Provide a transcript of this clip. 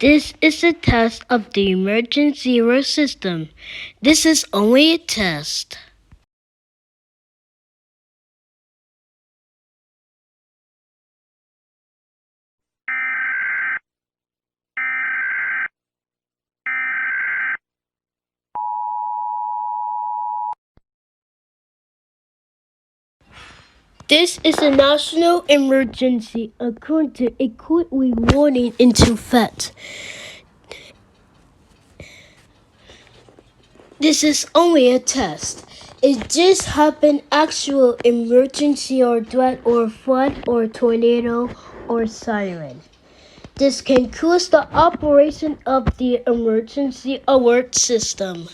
This is a test of the emergency zero system. This is only a test. This is a national emergency according to a quickly warning into effect. This is only a test. It just happened actual emergency or threat or flood or tornado or siren. This can cause the operation of the emergency alert system.